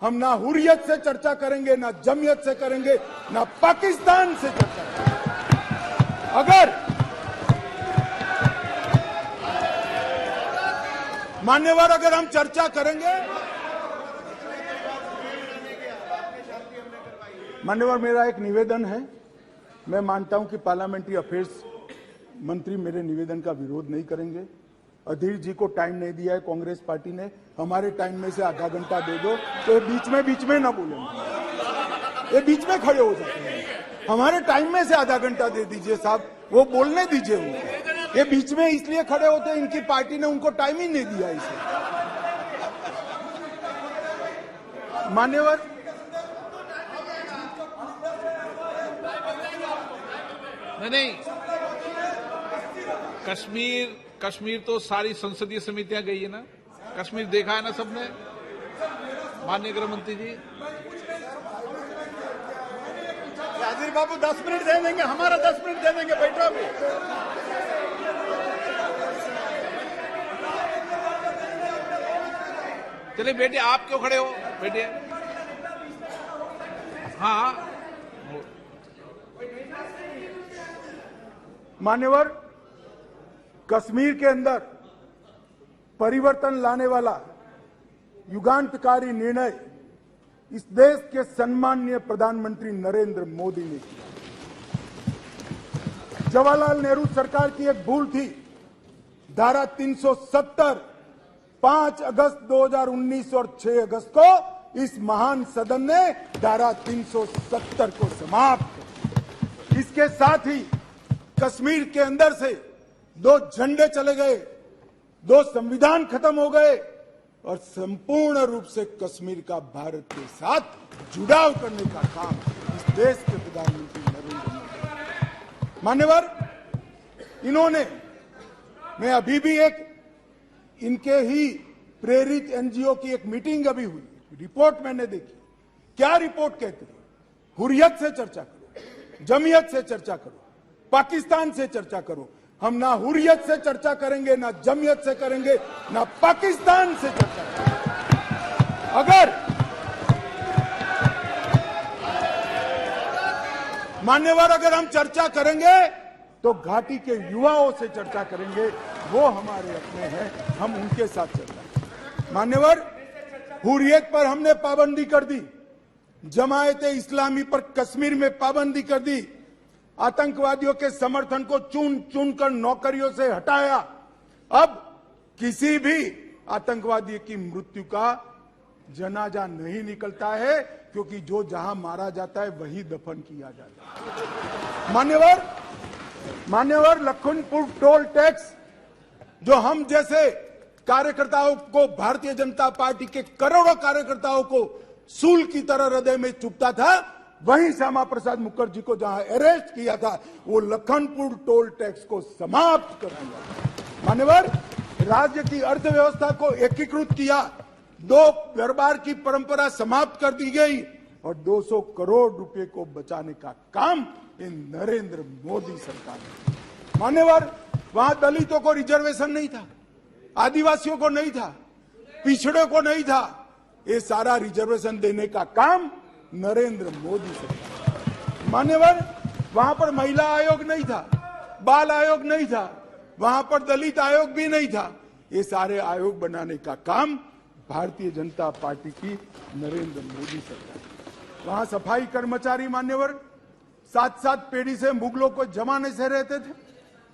हम ना हुर्रियत से चर्चा करेंगे, ना जमियत से करेंगे, ना पाकिस्तान से चर्चा करेंगे। अगर मान्यवर अगर हम चर्चा करेंगे, मान्यवर मेरा एक निवेदन है। मैं मानता हूं कि पार्लियामेंट्री अफेयर्स मंत्री मेरे निवेदन का विरोध नहीं करेंगे। अधीर जी को टाइम नहीं दिया है कांग्रेस पार्टी ने, हमारे टाइम में से आधा घंटा दे दो तो ये बीच में ना बोलेंगे, ये बीच में खड़े हो जाते हैं। हमारे टाइम में से आधा घंटा दे दीजिए साहब, वो बोलने दीजिए उनको। ये बीच में इसलिए खड़े होते हैं, इनकी पार्टी ने उनको टाइम ही नहीं दिया इसे। मान्यवर नहीं, कश्मीर तो सारी संसदीय समितियां गई है ना, कश्मीर देखा है ना सबने, माननीय गृह मंत्री जी। हाजिर बाबू 10 मिनट दे देंगे, हमारा 10 मिनट दे देंगे, बैठो अभी। चलिए बेटे, आप क्यों खड़े हो, बैठिए। हाँ मान्यवर, कश्मीर के अंदर परिवर्तन लाने वाला युगांतकारी निर्णय इस देश के सम्माननीय प्रधानमंत्री नरेंद्र मोदी ने किया। जवाहरलाल नेहरू सरकार की एक भूल थी। धारा 370 5 अगस्त 2019 और 6 अगस्त को इस महान सदन ने धारा 370 को समाप्त किया। इसके साथ ही कश्मीर के अंदर से 2 झंडे चले गए, 2 संविधान खत्म हो गए और संपूर्ण रूप से कश्मीर का भारत के साथ जुड़ाव करने का काम इस देश के प्रधानमंत्री नरेंद्र मोदी। मान्यवर, इन्होंने, मैं अभी भी एक इनके ही प्रेरित एनजीओ की एक मीटिंग अभी हुई, रिपोर्ट मैंने देखी। क्या रिपोर्ट कहती है? हुर्रियत से चर्चा करो, जमियत से चर्चा करो, पाकिस्तान से चर्चा करो। हम ना हुर्रियत से चर्चा करेंगे, ना जमियत से करेंगे, ना पाकिस्तान से चर्चा करेंगे। अगर मान्यवर अगर हम चर्चा करेंगे तो घाटी के युवाओं से चर्चा करेंगे, वो हमारे अपने हैं, हम उनके साथ चर्चा करेंगे। मान्यवर, हुर्रियत पर हमने पाबंदी कर दी, जमायत इस्लामी पर कश्मीर में पाबंदी कर दी, आतंकवादियों के समर्थन को चुन चुन कर नौकरियों से हटाया। अब किसी भी आतंकवादी की मृत्यु का जनाजा नहीं निकलता है, क्योंकि जो जहां मारा जाता है वही दफन किया जाता है। मान्यवर, लखनपुर टोल टैक्स जो हम जैसे कार्यकर्ताओं को, भारतीय जनता पार्टी के करोड़ों कार्यकर्ताओं को सूल की तरह हृदय में चुभता था, वहीं श्यामा प्रसाद मुखर्जी को जहां अरेस्ट किया था, वो लखनपुर टोल टैक्स को समाप्त कर दिया। मान्यवर, राज्य की अर्थव्यवस्था को एकीकृत किया, 2 दरबार की परंपरा समाप्त कर दी गई और 200 करोड़ रुपए को बचाने का काम इन नरेंद्र मोदी सरकार ने। मान्यवर, वहां दलितों को रिजर्वेशन नहीं था, आदिवासियों को नहीं था, पिछड़े को नहीं था। ये सारा रिजर्वेशन देने का काम नरेंद्र मोदी सरकार। मान्यवर, वहां पर महिला आयोग नहीं था, बाल आयोग नहीं था, वहां पर दलित आयोग भी नहीं था। ये सारे आयोग बनाने का काम भारतीय जनता पार्टी की नरेंद्र मोदी सरकार। वहां सफाई कर्मचारी मान्यवर 7-7 पीढ़ी से मुगलों को जमाने से रहते थे,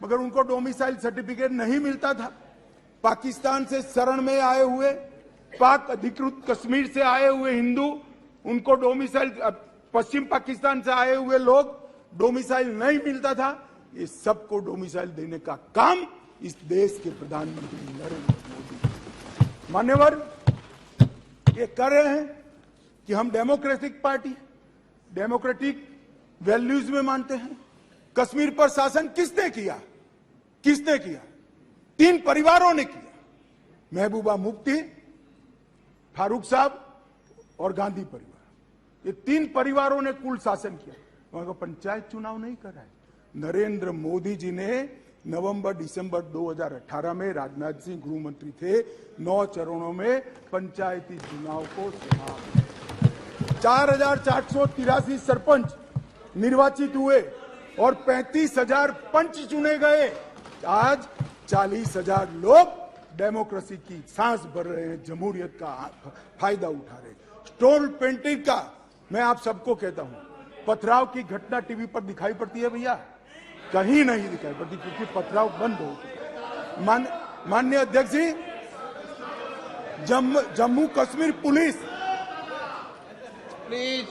मगर उनको डोमिसाइल सर्टिफिकेट नहीं मिलता था। पाकिस्तान से शरण में आए हुए, पाक अधिकृत कश्मीर से आए हुए हिंदू, उनको डोमिसाइल, पश्चिम पाकिस्तान से आए हुए लोग डोमिसाइल नहीं मिलता था। ये सबको डोमिसाइल देने का काम इस देश के प्रधानमंत्री नरेंद्र मोदी। मान्यवर, ये कर रहे हैं कि हम डेमोक्रेटिक पार्टी, डेमोक्रेटिक वैल्यूज में मानते हैं। कश्मीर पर शासन किसने किया? 3 परिवारों ने किया, महबूबा मुफ्ती, फारूक साहब और गांधी परिवार। ये 3 परिवारों ने कुल शासन किया। वहां का पंचायत चुनाव नहीं करा है। नरेंद्र मोदी जी ने नवंबर-दिसंबर 2018 में, राजनाथ सिंह गृह मंत्री थे, 9 चरणों में पंचायती चुनाव को समाप्त 4,483 सरपंच निर्वाचित हुए और 35,000 पंच चुने गए। आज 40,000 लोग डेमोक्रेसी की सांस भर रहे हैं, जमहूरियत का फायदा उठा रहे हैं। स्टोन पेंटिंग का मैं आप सबको कहता हूं, पथराव की घटना टीवी पर दिखाई पड़ती है भैया? कहीं नहीं दिखाई पड़ती, क्योंकि पथराव बंद हो चुका है। माननीय अध्यक्ष जी, जम्मू कश्मीर पुलिस, प्लीज,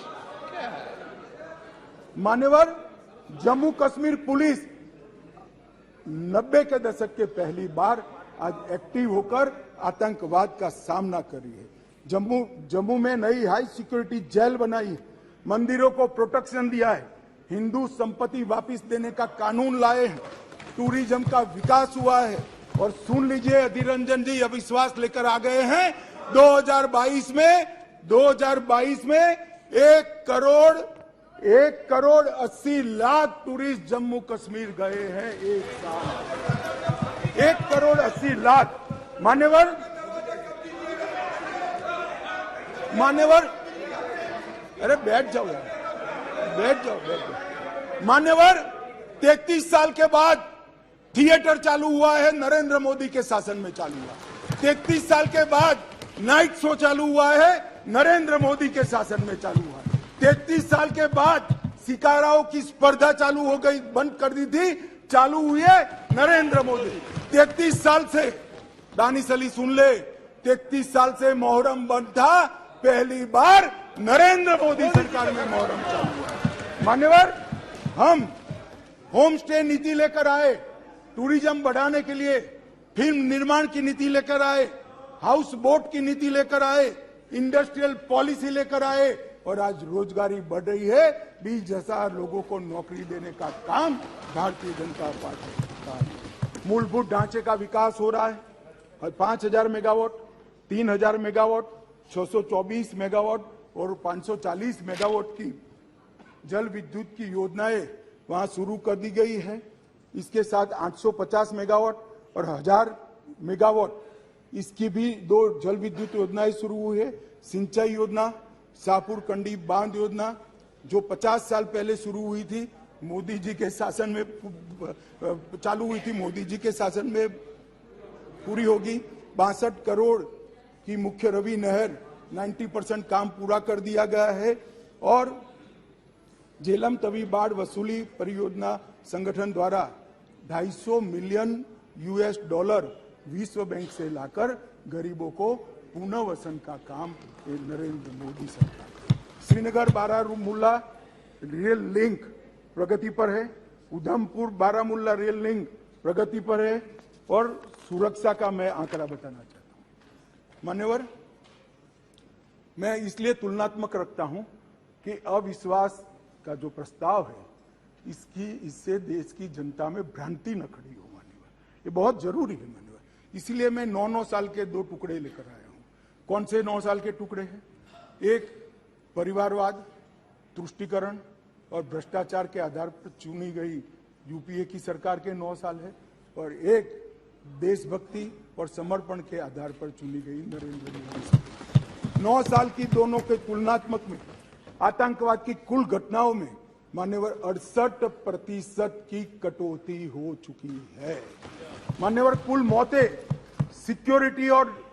मान्यवर, जम्मू कश्मीर पुलिस 90 के दशक के पहली बार आज एक्टिव होकर आतंकवाद का सामना कर रही है। जम्मू में नई हाई सिक्योरिटी जेल बनाई, मंदिरों को प्रोटेक्शन दिया है, हिंदू संपत्ति वापस देने का कानून लाए हैं, टूरिज्म का विकास हुआ है। और सुन लीजिए, अधीर रंजन जी अविश्वास लेकर आ गए हैं। 2022 में 1,80,00,000 टूरिस्ट जम्मू कश्मीर गए हैं एक साल। 1,80,00,000। मान्यवर, अरे बैठ जाओ यार, बैठ जाओ। मान्यवर, 33 साल के बाद थिएटर चालू हुआ है, नरेंद्र मोदी के शासन में चालू हुआ। 33 साल के बाद नाइट शो चालू हुआ है, नरेंद्र मोदी के शासन में चालू हुआ। 33 साल के बाद शिकाराओं की स्पर्धा चालू हो गई, बंद कर दी थी, चालू हुई है नरेंद्र मोदी। 33 साल से, दानिश अली सुन ले, 33 साल से मोहर्रम बंद था, पहली बार नरेंद्र मोदी सरकार में मोहर्रम चालू हुआ। मान्यवर, हम होम स्टे नीति लेकर आए, टूरिज्म बढ़ाने के लिए फिल्म निर्माण की नीति लेकर आए, हाउस बोट की नीति लेकर आए, इंडस्ट्रियल पॉलिसी लेकर आए, और आज रोजगारी बढ़ रही है। 20,000 लोगों को नौकरी देने का काम भारतीय जनता पार्टी का है। मूलभूत ढांचे का विकास हो रहा है। 5,000 मेगावाट, 3,000 मेगावाट, 624 मेगावाट और 540 मेगावाट की जल विद्युत की योजनाएं वहां शुरू कर दी गई है। इसके साथ 850 मेगावाट और 1000 मेगावाट इसकी भी 2 जल विद्युत योजनाएं शुरू हुई है। सिंचाई योजना, शाहपुर कंडी बांध योजना, जो 50 साल पहले शुरू हुई थी, मोदी जी के शासन में चालू हुई थी, मोदी जी के शासन में पूरी होगी। 62 करोड़ की मुख्य रवि नहर 90% काम पूरा कर दिया गया है। और झेलम तवी बाढ़ वसूली परियोजना संगठन द्वारा 250 मिलियन $US विश्व बैंक से लाकर गरीबों को पुनर्वसन का काम नरेंद्र मोदी सरकार। श्रीनगर बारामूला रेल लिंक प्रगति पर है, उधमपुर बारामूला रेल लिंक प्रगति पर है। और सुरक्षा का मैं आंकड़ा बताना चाहता हूं। मान्यवर, मैं इसलिए तुलनात्मक रखता हूं कि अविश्वास का जो प्रस्ताव है, इससे देश की जनता में भ्रांति न खड़ी हो। मान्यवर, ये बहुत जरूरी है। मान्यवर, इसलिए मैं 9 साल के 2 टुकड़े लेकर आया हूं। कौन से 9 साल के टुकड़े हैं? एक परिवारवाद, तुष्टीकरण और भ्रष्टाचार के आधार पर चुनी गई यूपीए की सरकार के 9 साल है, और एक देशभक्ति और समर्पण के आधार पर चुनी गई नरेंद्र मोदी सरकार। 9 साल की दोनों के तुलनात्मक में आतंकवाद की कुल घटनाओं में मान्यवर 68% की कटौती हो चुकी है। मान्यवर, कुल मौतें सिक्योरिटी और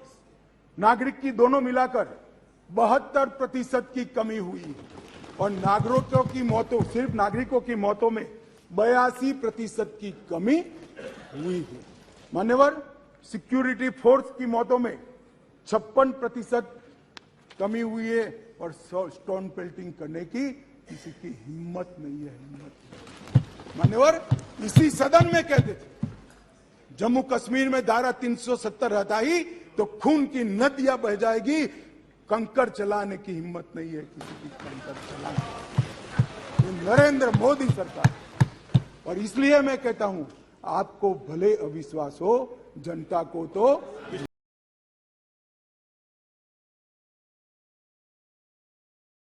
नागरिक की दोनों मिलाकर 72% की कमी हुई है। और नागरिकों की मौतों, सिर्फ नागरिकों की मौतों में 82% की कमी हुई है। मान्यवर, सिक्योरिटी फोर्स की मौतों में 56% कमी हुई है। और स्टोन पेल्टिंग करने की किसी की हिम्मत नहीं है, हिम्मत। मान्यवर, इसी सदन में कहते थे, जम्मू कश्मीर में धारा 370 हटाई तो खून की नदियां बह जाएगी, कंकड़ चलाने की हिम्मत नहीं है किसी की कंकड़ चलाने। ये नरेंद्र मोदी सरकार। और इसलिए मैं कहता हूं, आपको भले अविश्वास हो, जनता को तो